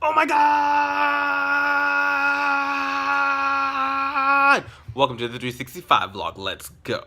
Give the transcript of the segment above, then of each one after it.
Oh my god! Welcome to the 365 vlog. Let's go.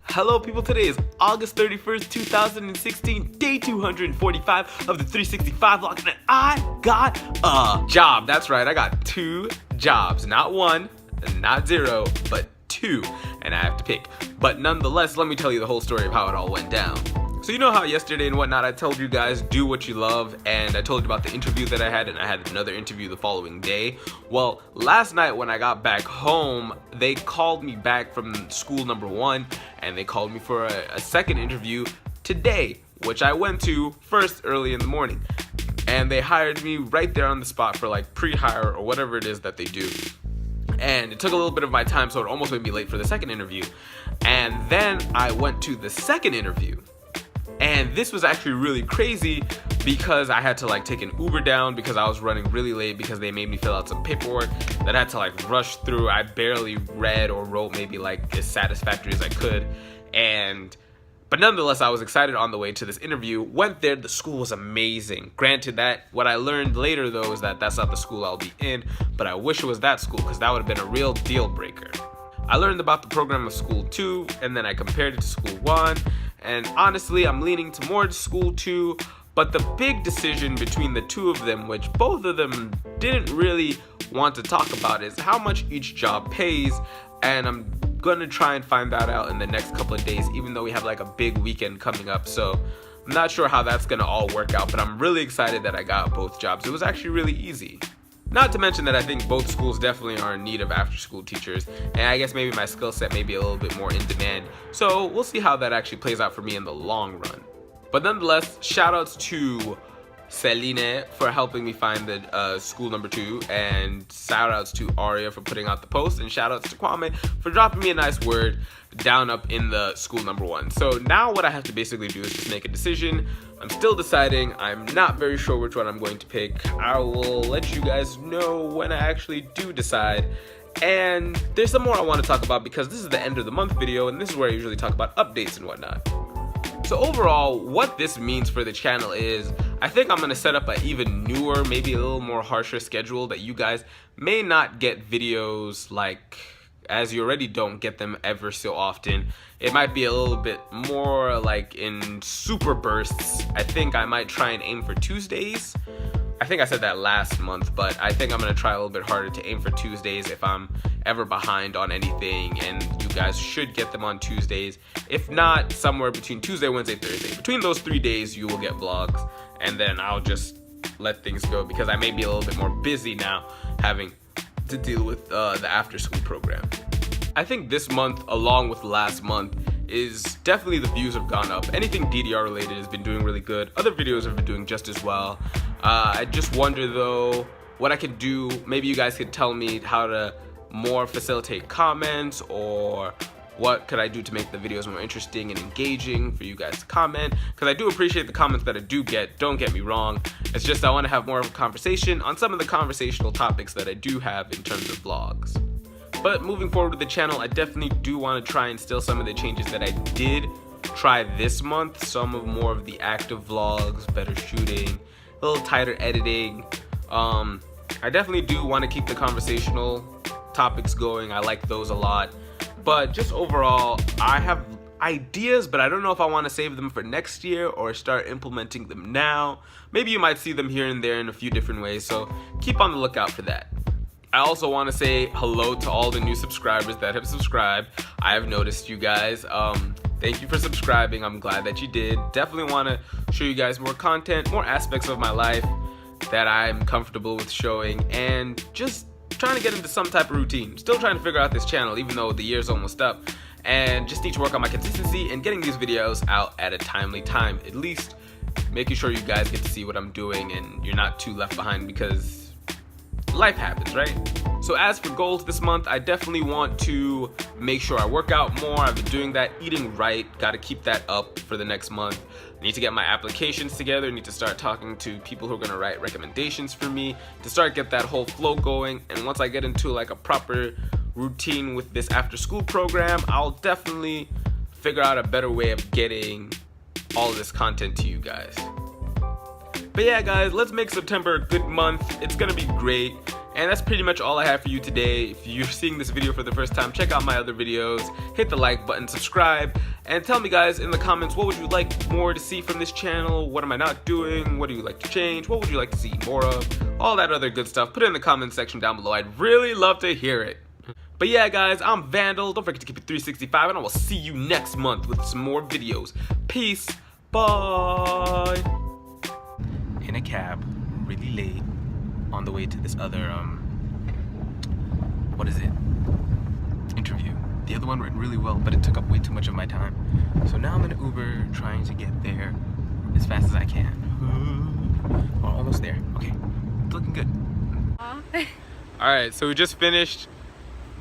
Hello people, today is August 31st, 2016, day 245 of the 365 vlog, and I got a job. That's right, I got 2 jobs. Not 1, not 0, but 2, and I have to pick. But nonetheless, let me tell you the whole story of how it all went down. So you know how yesterday and whatnot I told you guys do what you love, and I told you about the interview that I had, and I had another interview the following day. Well, last night when I got back home, they called me back from school number 1, and they called me for a second interview today, which I went to first early in the morning. And they hired me right there on the spot for like pre-hire or whatever it is that they do. And it took a little bit of my time, so it almost made me late for the second interview. And then I went to the second interview. And this was actually really crazy because I had to like take an Uber down because I was running really late because they made me fill out some paperwork that I had to like rush through. I barely read or wrote maybe like as satisfactory as I could. But nonetheless, I was excited on the way to this interview. Went there, the school was amazing. Granted, that what I learned later though is that that's not the school I'll be in, but I wish it was that school because that would have been a real deal breaker. I learned about the program of school 2, and then I compared it to school 1, and honestly, I'm leaning towards school 2, but the big decision between the two of them, which both of them didn't really want to talk about, is how much each job pays, and I'm gonna try and find that out in the next couple of days, even though we have like a big weekend coming up, so I'm not sure how that's gonna all work out, but I'm really excited that I got both jobs. It was actually really easy. Not to mention that I think both schools definitely are in need of after-school teachers, and I guess maybe my skill set may be a little bit more in demand, so we'll see how that actually plays out for me in the long run. But nonetheless, shout-outs to Celine for helping me find the school number 2, and shout-outs to Aria for putting out the post, and shout-outs to Kwame for dropping me a nice word down up in the school number 1. So now what I have to basically do is just make a decision. I'm still deciding. I'm not very sure which one I'm going to pick. I will let you guys know when I actually do decide. And there's some more I want to talk about because this is the end of the month video, and this is where I usually talk about updates and whatnot. So overall, what this means for the channel is I think I'm going to set up an even newer, maybe a little more harsher schedule that you guys may not get videos like, as you already don't get them ever so often. It might be a little bit more like in super bursts. I think I might try and aim for Tuesdays. I think I said that last month, but I think I'm gonna try a little bit harder to aim for Tuesdays if I'm ever behind on anything, and you guys should get them on Tuesdays. If not, somewhere between Tuesday, Wednesday, Thursday. Between those 3 days, you will get vlogs, and then I'll just let things go because I may be a little bit more busy now having to deal with the after school program. I think this month, along with last month, is definitely the views have gone up. Anything DDR related has been doing really good. Other videos have been doing just as well. I just wonder though what I could do. Maybe you guys could tell me how to more facilitate comments, or what could I do to make the videos more interesting and engaging for you guys to comment, because I do appreciate the comments that I do get, don't get me wrong. It's just I want to have more of a conversation on some of the conversational topics that I do have in terms of vlogs. But moving forward with the channel, I definitely do want to try and instill some of the changes that I did try this month. Some of more of the active vlogs, better shooting, a little tighter editing. I definitely do want to keep the conversational topics going. I like those a lot. But just overall, I have ideas, but I don't know if I want to save them for next year or start implementing them now. Maybe you might see them here and there in a few different ways, so keep on the lookout for that. I also want to say hello to all the new subscribers that have subscribed. I have noticed you guys. Thank you for subscribing. I'm glad that you did. Definitely want to show you guys more content, more aspects of my life that I'm comfortable with showing, and just trying to get into some type of routine. Still trying to figure out this channel even though the year's almost up, and just need to work on my consistency and getting these videos out at a timely time, at least making sure you guys get to see what I'm doing and you're not too left behind because life happens, right? So as for goals this month, I definitely want to make sure I work out more. I've been doing that, eating right, got to keep that up for the next month. I need to get my applications together, I need to start talking to people who are going to write recommendations for me to start get that whole flow going. And once I get into like a proper routine with this after school program, I'll definitely figure out a better way of getting all of this content to you guys. But yeah, guys, let's make September a good month. It's gonna be great. And that's pretty much all I have for you today. If you're seeing this video for the first time, check out my other videos, hit the like button, subscribe, and tell me, guys, in the comments, what would you like more to see from this channel? What am I not doing? What do you like to change? What would you like to see more of? All that other good stuff. Put it in the comment section down below. I'd really love to hear it. But yeah, guys, I'm Vandal. Don't forget to keep it 365, and I will see you next month with some more videos. Peace. Bye. In a cab, really late, on the way to this other, what is it? Interview. The other one went really well, but it took up way too much of my time. So now I'm in an Uber trying to get there as fast as I can. We're almost there. Okay, it's looking good. Alright, so we just finished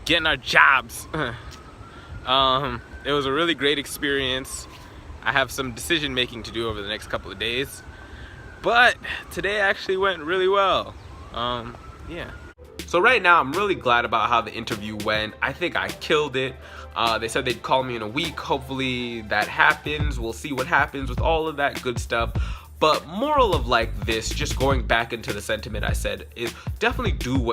getting our jobs. It was a really great experience. I have some decision making to do over the next couple of days. But today actually went really well. Yeah. So right now I'm really glad about how the interview went. I think I killed it. They said they'd call me in a week. Hopefully that happens. We'll see what happens with all of that good stuff. But moral of like this, just going back into the sentiment I said, is definitely do what